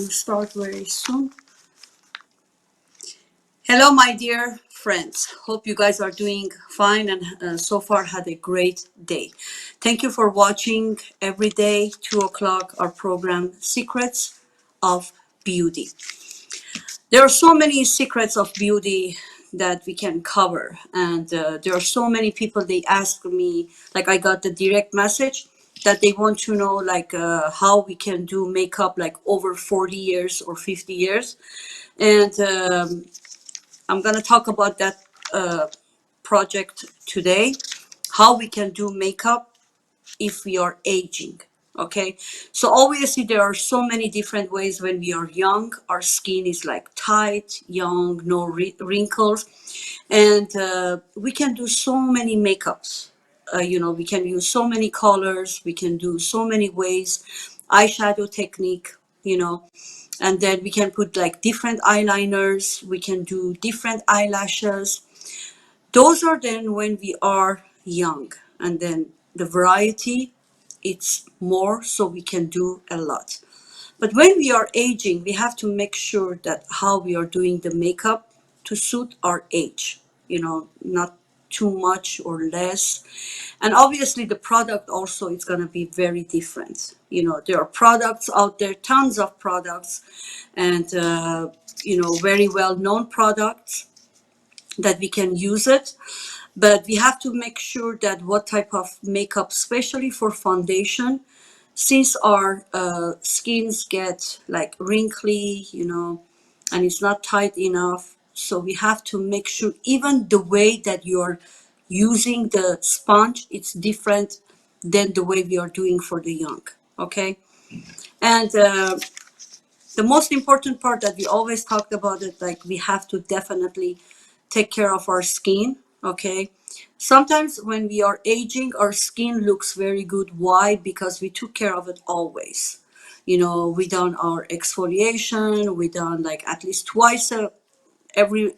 gonna start very soon. Hello, my dear friends. Hope you guys are doing fine and so far had a great day. Thank you for watching every day, 2 o'clock, our program, Secrets of Beauty. There are so many secrets of beauty that we can cover, and there are so many people, they ask me, like I got the direct message that they want to know like how we can do makeup like over 40 years or 50 years. And I'm going to talk about that uh, project today, how we can do makeup if we are aging. Okay, so obviously there are so many different ways. When we are young, our skin is like tight, young, no wrinkles, and we can do so many makeups. We can use so many colors, we can do so many ways, eyeshadow technique, you know, and then we can put like different eyeliners, we can do different eyelashes. Those are then when we are young, and then the variety, it's more, so we can do a lot. But when we are aging, we have to make sure that how we are doing the makeup to suit our age, not too much or less. And obviously the product also is going to be very different. There are products out there, tons of products, and very well known products that we can use it, but we have to make sure that what type of makeup, especially for foundation, since our skins get like wrinkly, and it's not tight enough. So we have to make sure even the way that you're using the sponge, it's different than the way we are doing for the young. Okay. And the most important part that we always talked about it, like we have to definitely take care of our skin. Okay. Sometimes when we are aging, our skin looks very good. Why? Because we took care of it always. We done our exfoliation, we done like at least every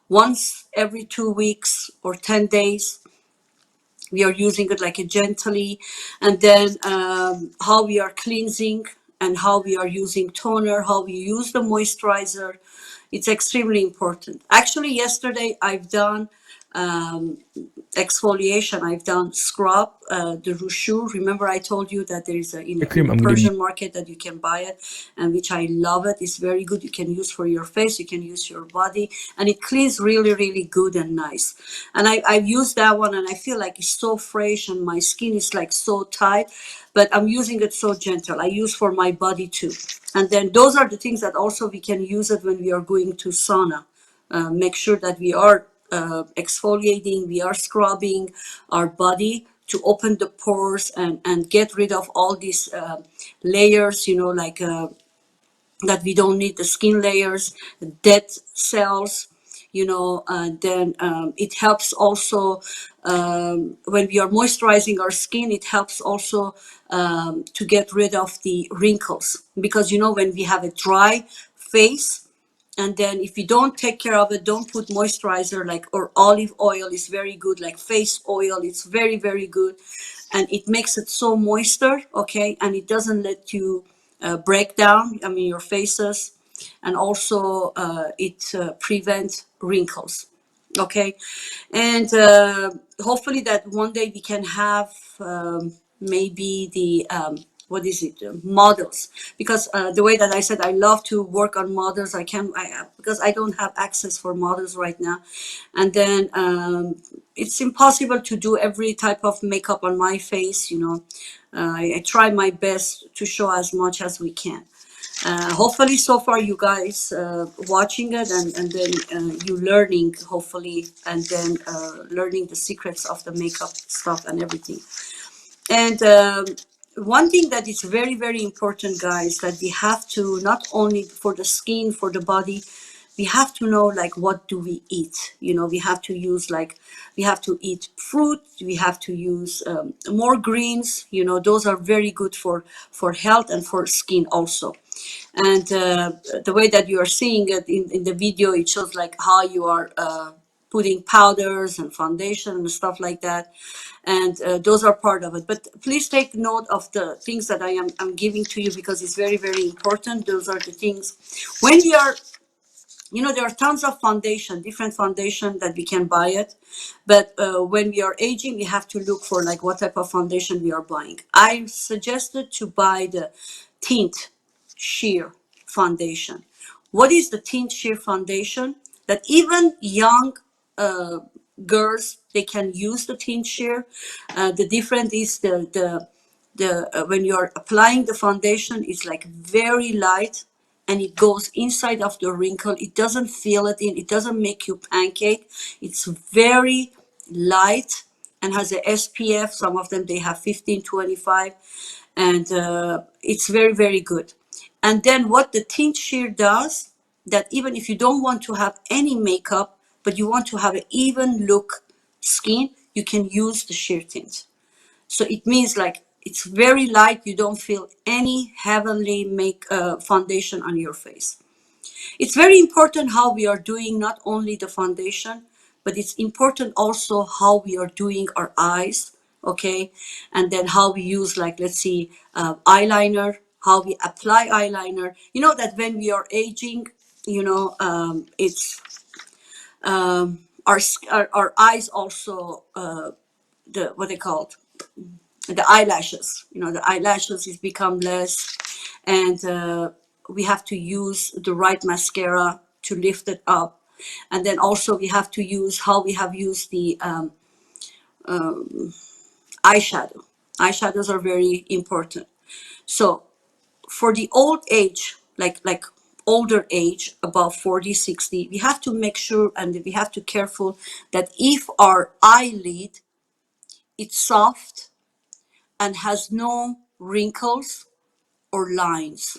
once every 2 weeks or 10 days. We are using it like a gently, and then how we are cleansing and how we are using toner, how we use the moisturizer, it's extremely important. Actually, yesterday I've done um, exfoliation. I've done scrub, the Rushu. Remember I told you that there is in Akrim, the I'm gonna be Persian market that you can buy it, and which I love it. It's very good. You can use for your face, you can use your body, and it cleans really, really good and nice. And I've used that one, and I feel like it's so fresh, and my skin is like so tight, but I'm using it so gentle. I use for my body too. And then those are the things that also we can use it when we are going to sauna. Make sure that we are exfoliating, we are scrubbing our body to open the pores and get rid of all these layers, like that we don't need, the skin layers, dead cells, and then it helps also when we are moisturizing our skin, it helps also to get rid of the wrinkles, because when we have a dry face, and then if you don't take care of it, don't put moisturizer, like, or olive oil is very good, like face oil, it's very, very good, and it makes it so moisture. Okay, and it doesn't let you break down, I mean, your faces, and also it prevents wrinkles. Okay, and hopefully that one day we can have maybe the what is it, models, because the way that I said, I love to work on models. I can, because I don't have access for models right now, and then it's impossible to do every type of makeup on my face. I try my best to show as much as we can. Hopefully so far you guys watching it, and then you learning, hopefully, and then learning the secrets of the makeup stuff and everything. And one thing that is very, very important, guys, that we have to, not only for the skin, for the body, we have to know like what do we eat. We have to use, like, we have to eat fruit, we have to use more greens. Those are very good for health and for skin also. And the way that you are seeing it in the video, it shows like how you are putting powders and foundation and stuff like that. And those are part of it. But please take note of the things that I'm giving to you, because it's very, very important. Those are the things. When we are, there are tons of foundation, different foundation that we can buy it. But when we are aging, we have to look for like what type of foundation we are buying. I suggested to buy the tint sheer foundation. What is the tint sheer foundation? That even young uh, girls, they can use the tint sheer. The difference is the when you are applying the foundation, it's like very light, and it goes inside of the wrinkle. It doesn't fill it in. It doesn't make you pancake. It's very light and has a SPF. Some of them, they have 15, 25, and it's very, very good. And then what the tint sheer does, that even if you don't want to have any makeup, but you want to have an even look skin, you can use the sheer tint. So it means like it's very light. You don't feel any heavenly make foundation on your face. It's very important how we are doing not only the foundation, but it's important also how we are doing our eyes, okay? And then how we use, like, let's see, eyeliner, how we apply eyeliner. You know that when we are aging, it's our eyes also, the what they call it, the eyelashes. The eyelashes is become less, and we have to use the right mascara to lift it up. And then also we have to use how we have used the eyeshadow. Eyeshadows are very important. So for the old age, like older age, above 40, 60, we have to make sure, and we have to careful that if our eyelid, it's soft and has no wrinkles or lines.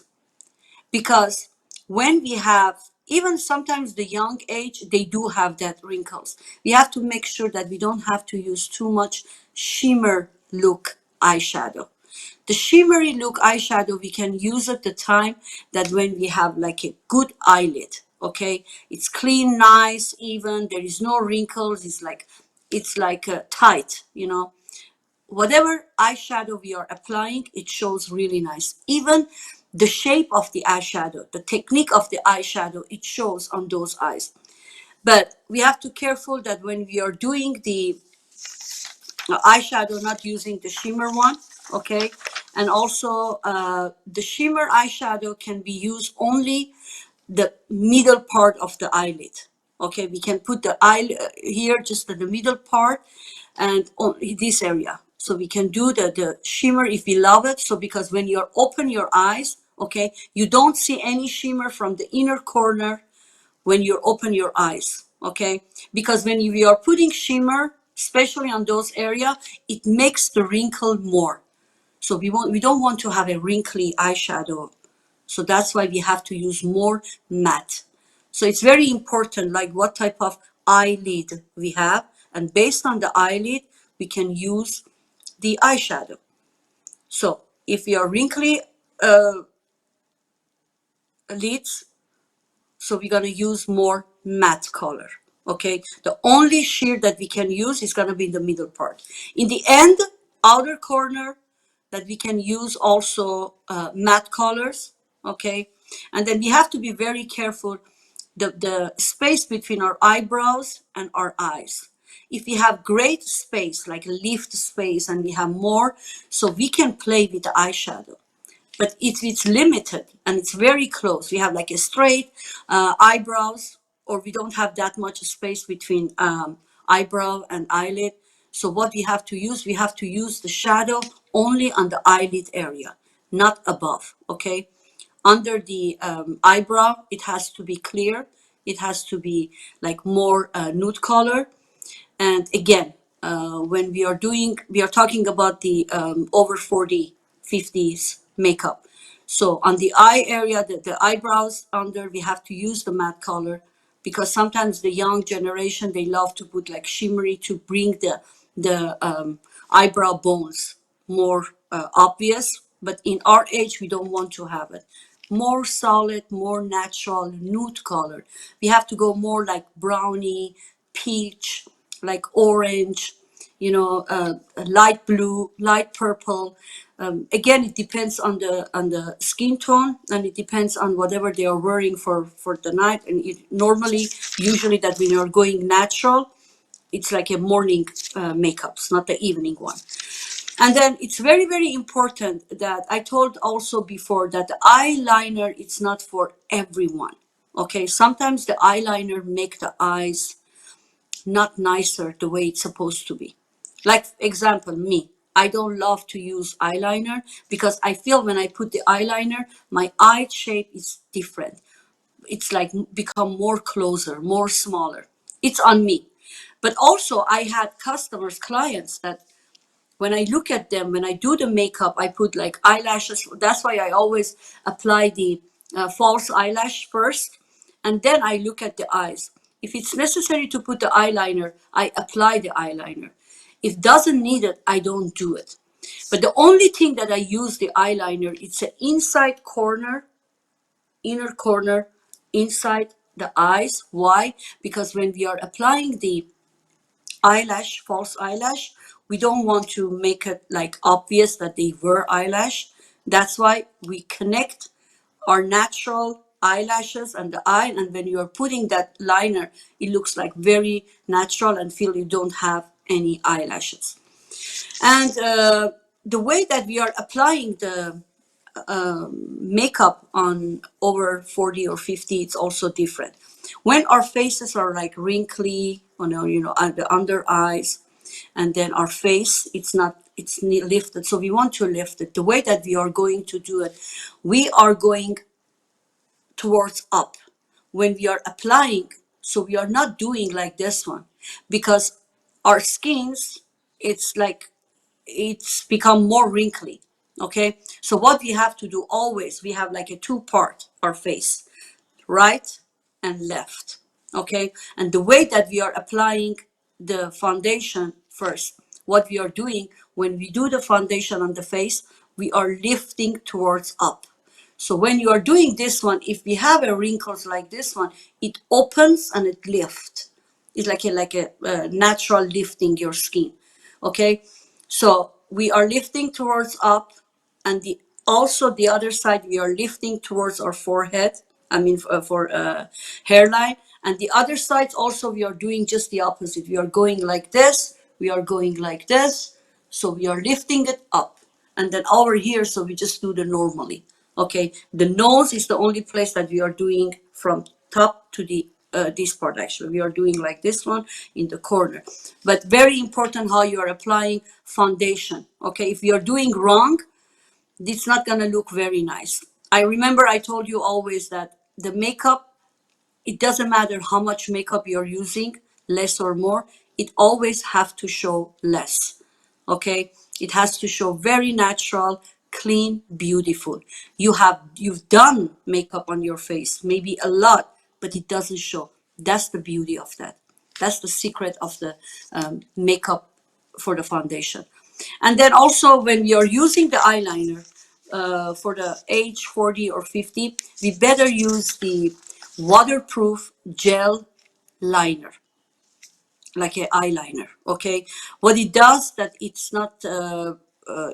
Because when we have, even sometimes the young age, they do have that wrinkles. We have to make sure that we don't have to use too much shimmer look eyeshadow. The shimmery look eyeshadow, we can use at the time that when we have like a good eyelid, okay? It's clean, nice, even, there is no wrinkles. It's like tight, whatever eyeshadow we are applying, it shows really nice. Even the shape of the eyeshadow, the technique of the eyeshadow, it shows on those eyes. But we have to careful that when we are doing the eyeshadow, not using the shimmer one, okay? And also the shimmer eyeshadow can be used only the middle part of the eyelid. Okay, we can put the eye here, just the middle part, and on this area. So we can do the shimmer if we love it. So because when you open your eyes, okay, you don't see any shimmer from the inner corner when you open your eyes, okay? Because when you are putting shimmer, especially on those area, it makes the wrinkle more. So we don't want to have a wrinkly eyeshadow. So that's why we have to use more matte. So it's very important, like what type of eyelid we have. And based on the eyelid, we can use the eyeshadow. So if we are wrinkly lids, so we're going to use more matte color. Okay, the only sheer that we can use is going to be in the middle part. In the end, outer corner, that we can use also matte colors. Okay, and then we have to be very careful the space between our eyebrows and our eyes. If we have great space, like lift space, and we have more, so we can play with the eyeshadow. But it's limited and it's very close. We have like a straight eyebrows, or we don't have that much space between eyebrow and eyelid. So what we have to use the shadow only on the eyelid area, not above, okay? Under the eyebrow, it has to be clear. It has to be like more nude color. And again, when we are talking about the over 40, 50s makeup. So on the eye area, the eyebrows under, we have to use the matte color, because sometimes the young generation, they love to put like shimmery to bring the eyebrow bones more obvious. But in our age, we don't want to have it. More solid, more natural, nude color. We have to go more like brownie, peach, like orange, light blue, light purple. Again, it depends on the skin tone, and it depends on whatever they are wearing for the night. And normally, usually, that when you're going natural, it's like a morning makeup, it's not the evening one. And then it's very, very important that I told also before that the eyeliner, it's not for everyone. Okay, sometimes the eyeliner make the eyes not nicer the way it's supposed to be. Like example, me. I don't love to use eyeliner because I feel when I put the eyeliner, my eye shape is different. It's like become more closer, more smaller. It's on me. But also I had customers, clients that when I look at them, when I do the makeup, I put like eyelashes. That's why I always apply the false eyelash first, and then I look at the eyes. If it's necessary to put the eyeliner, I apply the eyeliner. If doesn't need it, I don't do it. But the only thing that I use the eyeliner, it's an inside corner, inner corner, inside the eyes. Why? Because when we are applying the eyelash, false eyelash, we don't want to make it like obvious that they were eyelash. That's why we connect our natural eyelashes and the eye, and when you are putting that liner, it looks like very natural and feel you don't have any eyelashes. And the way that we are applying the makeup on over 40 or 50, it's also different. When our faces are like wrinkly, the under eyes, and then our face, it's lifted. So we want to lift it. The way that we are going to do it, we are going towards up when we are applying. So we are not doing like this one because our skins, it's like it's become more wrinkly. Okay, so what we have to do always, we have like a two part our face, right and left. Okay, and the way that we are applying the foundation first, what we are doing when we do the foundation on the face, we are lifting towards up. So when you are doing this one, if we have a wrinkles like this one, it opens and it lifts. It's like a natural lifting your skin. Okay, so we are lifting towards up, and the also the other side we are lifting towards our forehead. I mean for hairline, and the other side also we are doing just the opposite. We are going like this. We are going like this. So we are lifting it up, and then over here. So we just do the normally. Okay, the nose is the only place that we are doing from top to the this part. Actually we are doing like this one in the corner, but very important how you are applying foundation. Okay, if you are doing wrong, it's not going to look very nice. I remember I told you always that the makeup, it doesn't matter how much makeup you're using, less or more, it always have to show less. Okay, it has to show very natural, clean, beautiful. You've done makeup on your face, maybe a lot, but it doesn't show. That's the beauty of that. That's the secret of the makeup for the foundation. And then also when we are using the eyeliner for the age 40 or 50, we better use the waterproof gel liner, like an eyeliner. Okay, what it does that it's not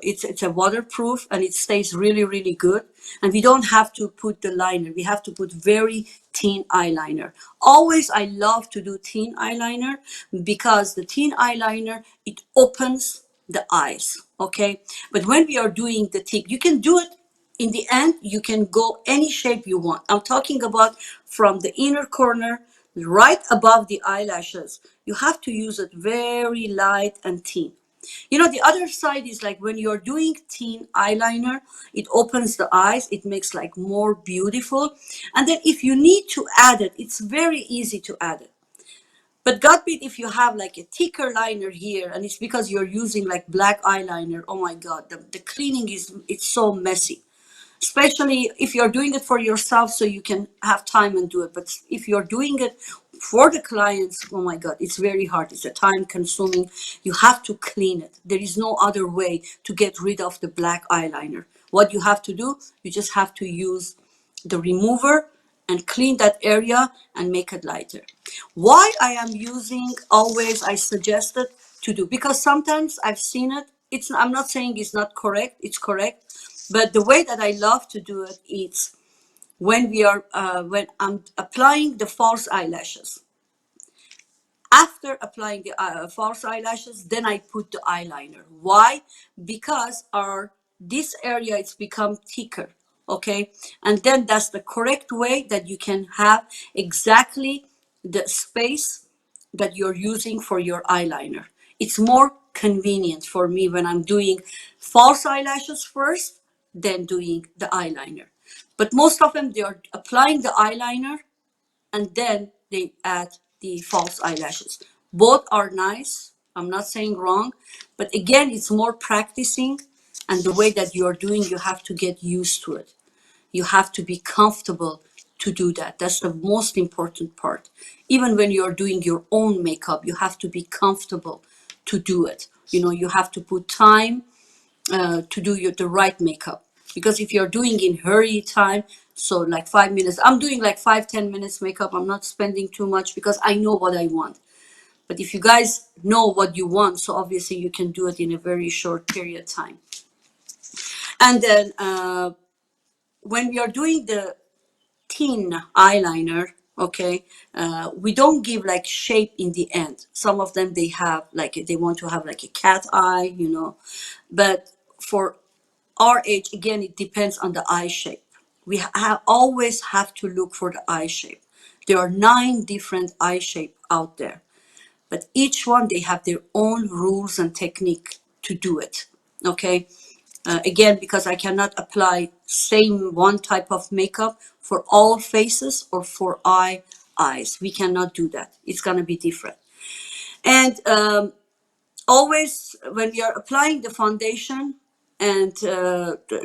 it's a waterproof and it stays really really good, and we don't have to put the liner, we have to put very thin eyeliner. Always I love to do thin eyeliner because the thin eyeliner, it opens the eyes. Okay, but when we are doing the thick, you can do it in the end, you can go any shape you want. I'm talking about from the inner corner right above the eyelashes. You have to use it very light and thin. The other side is like when you're doing thin eyeliner, it opens the eyes, it makes like more beautiful. And then if you need to add it, it's very easy to add it. But God forbid if you have like a thicker liner here and it's because you're using like black eyeliner, oh my God, the cleaning it's so messy. Especially if you're doing it for yourself so you can have time and do it. But if you're doing it for the clients, oh my God, it's very hard. It's a time consuming. You have to clean it. There is no other way to get rid of the black eyeliner. What you have to do, you just have to use the remover and clean that area and make it lighter. Why I am using always, I suggested to do, because sometimes I've seen it. I'm not saying it's not correct, it's correct. But the way that I love to do it is when I'm applying the false eyelashes. After applying the false eyelashes, then I put the eyeliner. Why? Because this area it's become thicker, okay? And then that's the correct way that you can have exactly the space that you're using for your eyeliner. It's more convenient for me when I'm doing false eyelashes first, then doing the eyeliner. But most of them, they are applying the eyeliner and then they add the false eyelashes. Both are nice. I'm not saying wrong, but again, it's more practicing, and the way that you're doing, you have to get used to it. You have to be comfortable to do that. That's the most important part. Even when you're doing your own makeup, you have to be comfortable to do it. You have to put time to do the right makeup. Because if you're doing in hurry time, so like 5 minutes, I'm doing like 5-10 minutes makeup. I'm not spending too much because I know what I want. But if you guys know what you want, so obviously you can do it in a very short period of time. And then when we are doing the thin eyeliner, okay, we don't give like shape in the end. Some of them, they have like, they want to have like a cat eye. But for our age, again, it depends on the eye shape. We always have to look for the eye shape. There are 9 different eye shape out there, but each one, they have their own rules and technique to do it. Okay. Again, because I cannot apply same one type of makeup for all faces or for eyes. We cannot do that. It's gonna be different. And always when we are applying the foundation and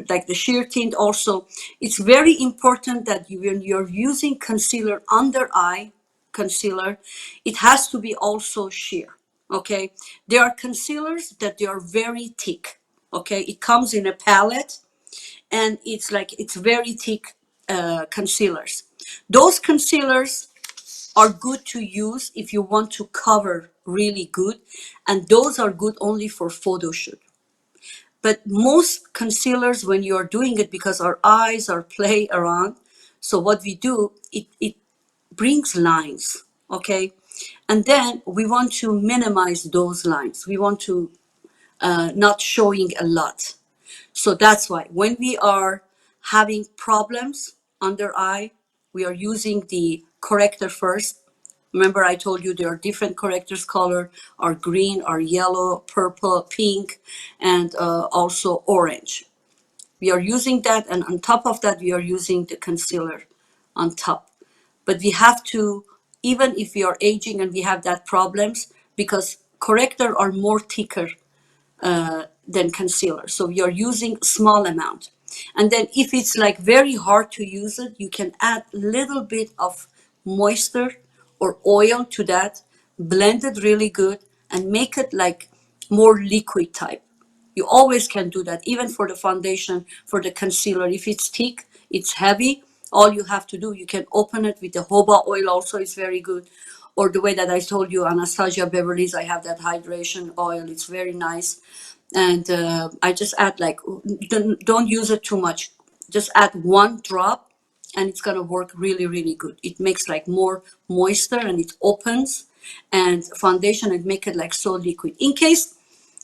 like the sheer tint also, it's very important that when you're using concealer under eye concealer, it has to be also sheer. Okay, there are concealers that they are very thick. Okay, it comes in a palette and it's very thick concealers. Those concealers are good to use if you want to cover really good, and those are good only for photo shoot. But most concealers, when you are doing it, because our eyes are play around, so what we do, it brings lines, okay? And then we want to minimize those lines. We want to not showing a lot. So that's why when we are having problems under eye, we are using the corrector first. Remember, I told you there are different correctors color, are green, are yellow, purple, pink, and also orange. We are using that, and on top of that, we are using the concealer on top. But we have to, even if we are aging and we have that problems, because corrector are more thicker than concealer. So you're using small amount. And then if it's like very hard to use it, you can add little bit of moisture or oil to that, blend it really good and make it like more liquid type. You always can do that, even for the foundation, for the concealer. If it's thick, it's heavy, all you have to do, you can open it with the jojoba oil also, is very good. Or the way that I told you, Anastasia Beverly's, I have that hydration oil, it's very nice. And I just add like, don't use it too much. Just add 1 drop and it's gonna work really, really good. It makes like more moisture and it opens, and foundation and make it like so liquid. In case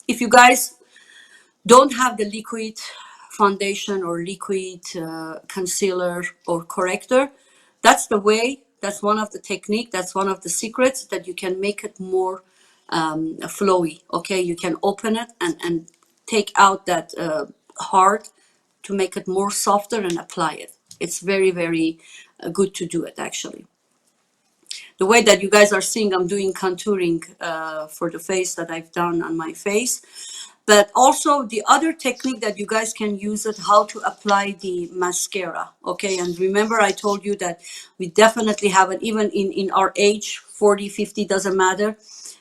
if you guys don't have the liquid foundation or liquid concealer or corrector, that's the way, that's one of the technique, that's one of the secrets that you can make it more flowy. Okay, you can open it and take out that hard to make it more softer and apply it. It's very, very good to do it actually. The way that you guys are seeing, I'm doing contouring for the face that I've done on my face. But also the other technique that you guys can use it, how to apply the mascara. Okay, and remember I told you that we definitely have it, even in our age, 40, 50, doesn't matter.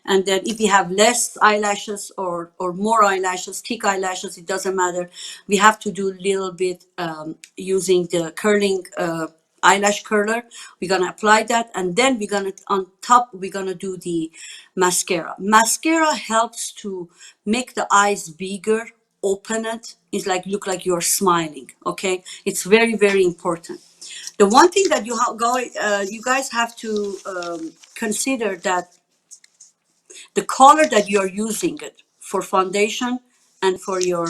And then if you have less eyelashes or more eyelashes, thick eyelashes, it doesn't matter. We have to do a little bit using the curling eyelash curler. We're gonna apply that, and then we're gonna on top we're gonna do the mascara. Mascara helps to make the eyes bigger, open it. It's like look like you're smiling. Okay, it's very very important. The one thing that you guys have to consider that the color that you're using it for foundation and for your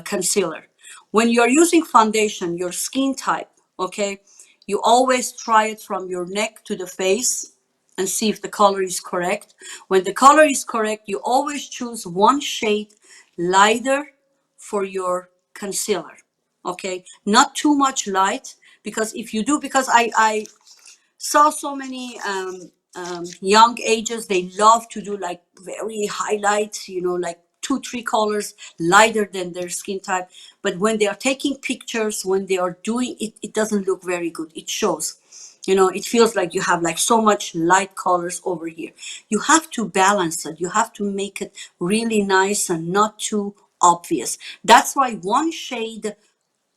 concealer. When you're using foundation, your skin type, okay, you always try it from your neck to the face and see if the color is correct. When the color is correct, you always choose one shade lighter for your concealer, okay? Not too much light, because if you do, because I saw so many young ages, they love to do like very highlights, you know, like two three colors lighter than their skin type, but when they are taking pictures, when they are doing it, it doesn't look very good. It shows, you know, it feels like you have like so much light colors over here. You have to balance it, you have to make it really nice and not too obvious. That's why one shade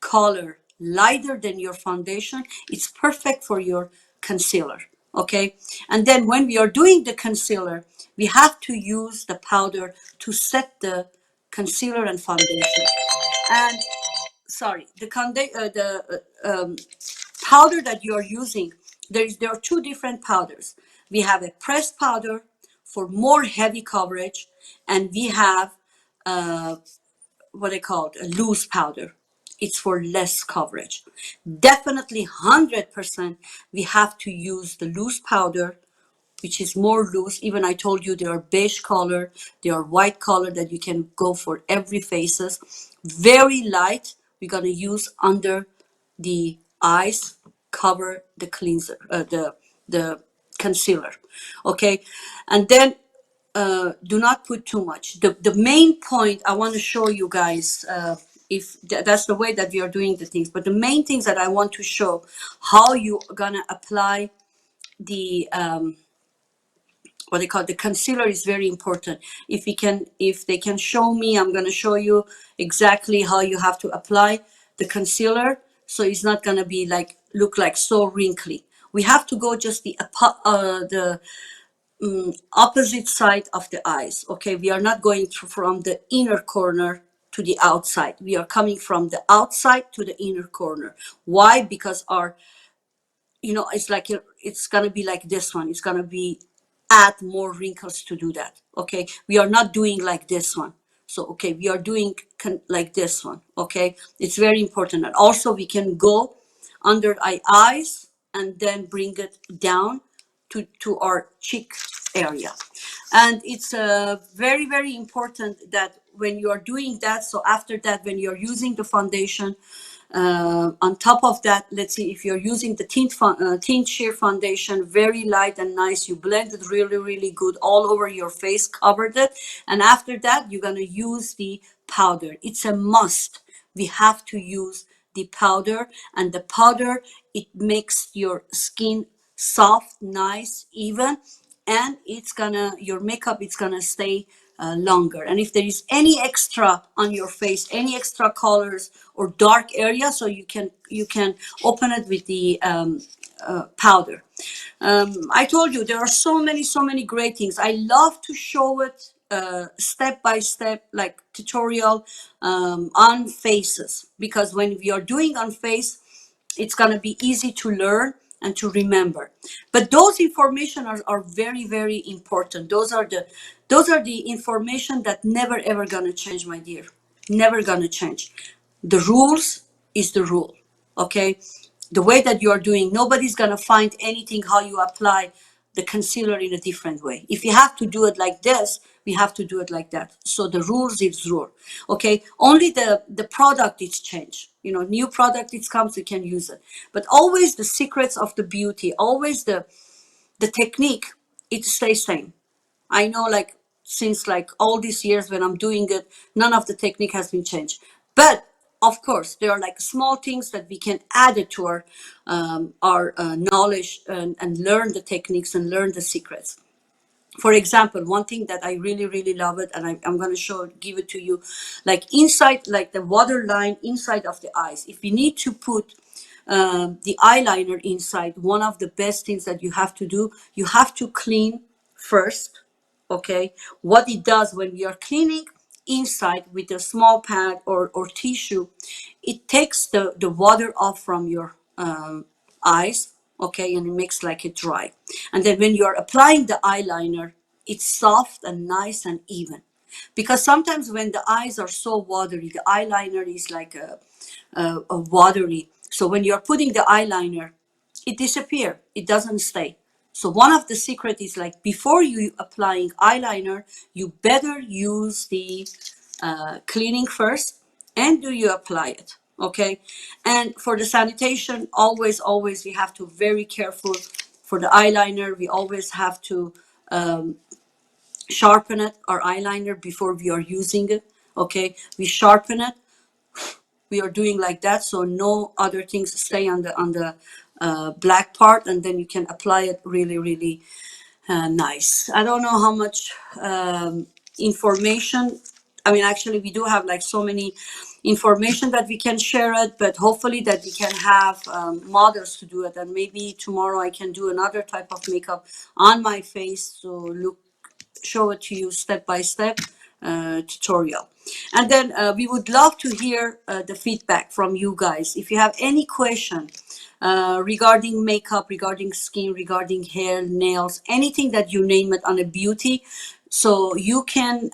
color lighter than your foundation, it's perfect for your concealer. Okay, and then when we are doing the concealer, we have to use the powder to set the concealer and foundation. And sorry, the powder that you are using, there are two different powders. We have a pressed powder for more heavy coverage, and we have what I call a loose powder. It's for less coverage. Definitely 100% we have to use the loose powder, which is more loose. Even I told you there are beige color, there are white color that you can go for every faces. Very light, we're gonna use under the eyes, cover the cleanser, the concealer, okay? And then do not put too much. The main point I want to show you guys, if that's the way that we are doing the things, but the main things that I want to show how you gonna apply the what they call the concealer is very important. If they can show me, I'm gonna show you exactly how you have to apply the concealer, so it's not gonna be like look like so wrinkly. We have to go just the opposite side of the eyes. Okay, we are not going from the inner corner to the outside. We are coming from the outside to the inner corner. Why? Because our, you know, it's like it's gonna be like this one. It's gonna be add more wrinkles to do that. Okay, we are not doing like this one. So okay, we are doing like this one. Okay, it's very important. And also we can go under our eyes and then bring it down to our cheek area. And it's very very important that when you are doing that, so after that when you're using the foundation, on top of that, let's see, if you're using the tint sheer foundation, very light and nice, you blend it really really good all over your face, covered it, and after that you're going to use the powder. It's a must, we have to use the powder. And the powder, it makes your skin soft, nice, even, and it's gonna, your makeup, it's gonna stay longer. And if there is any extra on your face, any extra colors or dark area, so you can open it with the powder. I told you there are so many great things. I love to show it step by step, like tutorial on faces, because when we are doing on face, it's going to be easy to learn and to remember. But those information are very very important. Those are the information that never ever going to change, my dear. Never going to change. The rules is the rule. Okay, the way that you are doing, nobody's going to find anything how you apply the concealer in a different way. If you have to do it like this, we have to do it like that. So the rules is rule. Okay, only the product is changed. You know, new product it comes, you can use it, but always the secrets of the beauty, always the technique, it stays same. I know, like, since like all these years when I'm doing it, none of the technique has been changed. But of course, there are like small things that we can add it to our knowledge, and learn the techniques and learn the secrets. For example, one thing that I really really love it, and I'm going to give it to you, like inside, like the water line inside of the eyes. If we need to put the eyeliner inside, one of the best things that you have to do, you have to clean first. Okay, what it does when you're cleaning inside with a small pad or tissue, it takes the water off from your eyes, okay, and it makes like it dry. And then when you're applying the eyeliner, it's soft and nice and even. Because sometimes when the eyes are so watery, the eyeliner is like a watery. So when you're putting the eyeliner, it disappears. It doesn't stay. So one of the secret is like before you applying eyeliner, you better use the cleaning first and do you apply it. Okay. And for the sanitation, always we have to very careful for the eyeliner. We always have to sharpen it, our eyeliner, before we are using it. Okay. We sharpen it. We are doing like that, so no other things stay on the black part, and then you can apply it really nice. I don't know how much information. I mean, actually, we do have like so many information that we can share it, but hopefully that we can have models to do it, and maybe tomorrow I can do another type of makeup on my face to look, show it to you step by step tutorial. And then we would love to hear the feedback from you guys. If you have any question regarding makeup, regarding skin, regarding hair, nails, anything that you name it on a beauty, so you can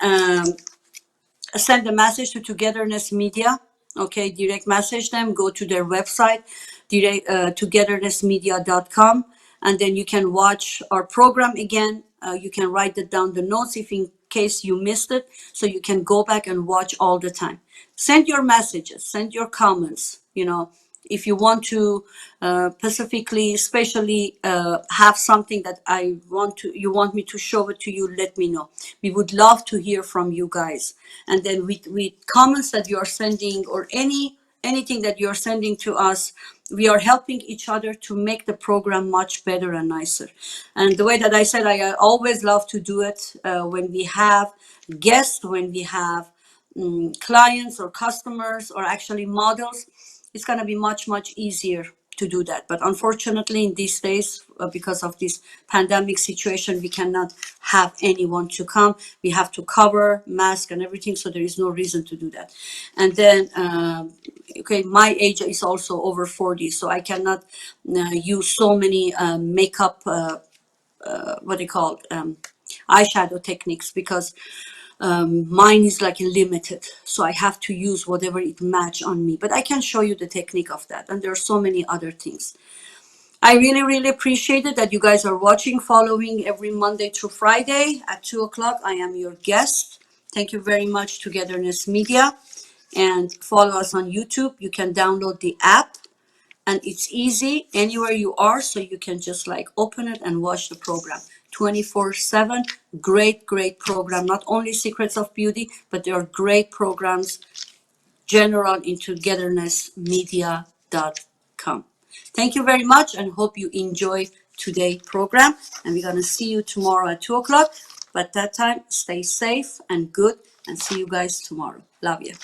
send a message to Togetherness Media. Okay, direct message them, go to their website, togethernessmedia.com, and then you can watch our program again. You can write it down the notes if in case you missed it, so you can go back and watch all the time. Send your messages, send your comments, you know, if you want to specifically, especially have something that you want me to show it to you, let me know. We would love to hear from you guys. And then with comments that you are sending or anything that you're sending to us, we are helping each other to make the program much better and nicer. And the way that I said, I always love to do it when we have guests, when we have clients or customers or actually models. It's going to be much easier to do that. But unfortunately, in these days, because of this pandemic situation, we cannot have anyone to come. We have to cover mask and everything, so there is no reason to do that. And then, okay, my age is also over 40, so I cannot use so many makeup, what they call eyeshadow techniques, because mine is like limited, so I have to use whatever it match on me, but I can show you the technique of that, and there are so many other things. I really appreciate it that you guys are watching, following every Monday through Friday at 2 o'clock. I am your guest. Thank you very much, Togetherness Media, and follow us on YouTube. You can download the app, and it's easy anywhere you are, so you can just like open it and watch the program 24/7. Great program, not only Secrets of Beauty, but there are great programs general in togethernessmedia.com. Thank you very much, and hope you enjoy today's program, and we're going to see you tomorrow at 2 o'clock. But that time, stay safe and good, and see you guys tomorrow. Love you.